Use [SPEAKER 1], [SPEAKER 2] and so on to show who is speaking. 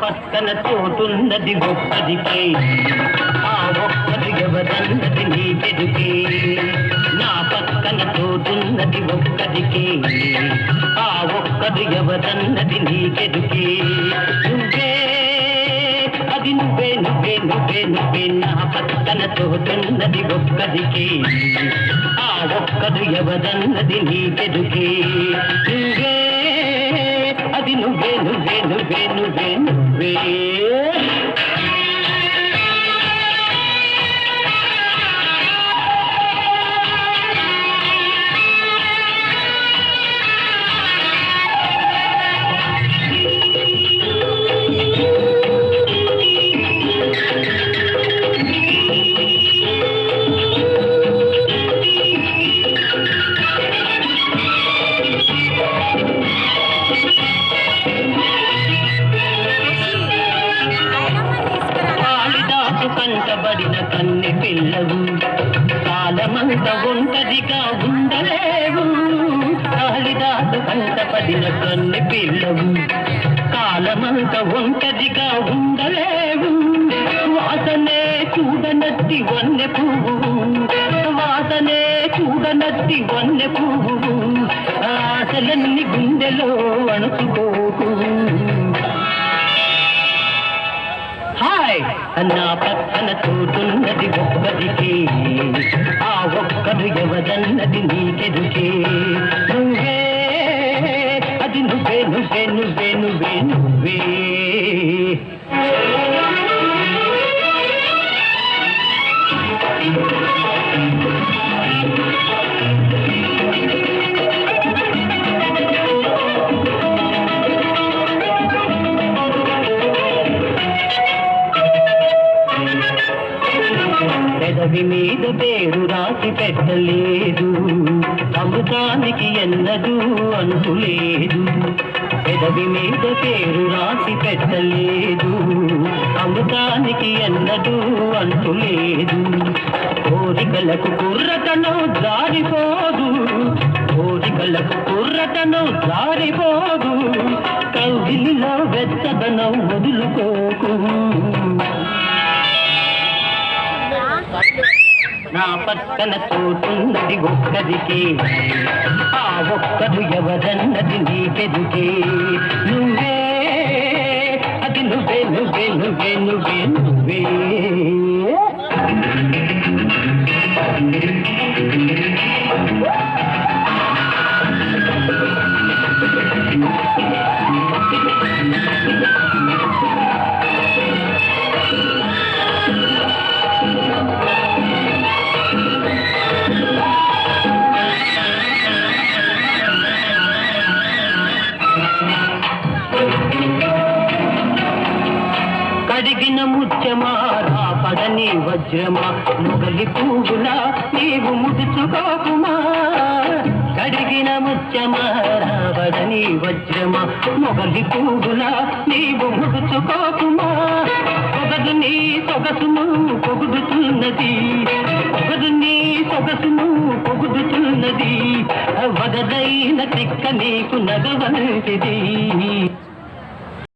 [SPEAKER 1] పక్కన తోటున్నది ఒక్కదికే, ఆ ఒక్కది ఎవరన్నది నీకెదుకే. నా పక్కన తోటున్నది ఒక్కదికే, ఆ ఒక్కది ఎవరన్నది నీకెదుకే. నువ్వే అది నువ్వే నువ్వే నువ్వే నువ్వే నా పక్కన తోటున్నది ఒక్కదికే, ఆ ఒక్కది ఎవరన్నది నీకెదుకే. నువ్వే అది నువ్వే నువ్వే నువ్వే నువ్వే నువ్వే. కంటబడిన కన్నె పిల్లవు, కాలమంత ఒంటరిగా ఉండలేవు. కాళిదాసు కంటబడిన కన్నె పిల్లవు, కాలమంత ఒంటరిగా ఉండలేవు. వాసనే చూడనట్టి వన్నె పువ్వు, వాసనే చూడనట్టి వన్నె పువ్వు. ఆశలన్నీ గుండెలో అణుచుకోకు. నా పక్కన తోటున్నది ఒక్కదికే, ఆ ఒక్కడు ఎవరన్నది నీకెదుకే. నువ్వే అది నువ్వే నువ్వే నువ్వే నువ్వే నువ్వే. పెదవి మీద పేరు రాసి పెట్టలేదు, అమృతానికి ఎన్నదూ అంతులేదు. పెదవి మీద పేరు రాసి పెట్టలేదు, అమృతానికి ఎన్నదూ అంతులేదు. కోరికలకు కుర్రతనం జారిపోదు, కోరికలకు కుర్రతనం జారిపోదు. కౌగిలిలో వెచ్చదనం వదులుకోకు. నా పక్కన తోటున్నది ఒక్కదికే, ఆ ఒక్కడు ఎవరన్నది నీకెదుకే. నువ్వే అది నువ్వే నువ్వే నువ్వే నువ్వే నువ్వే. కడిగిన ముత్యమా రాపడని వజ్రమా, మొగలి పువ్వులా నీవు ముడుచుకోకుమా. కడిగిన ముత్యమా రాపడని వజ్రమా, మొగలి పువ్వులా నీవు ముడుచుకోకుమా. పొగదు నీ సొగసును పొగుడుతున్నది, పొగదు నీ సొగసును పొగుడుతున్నది. వగదైన తిక్క నీకు నగవంటిది.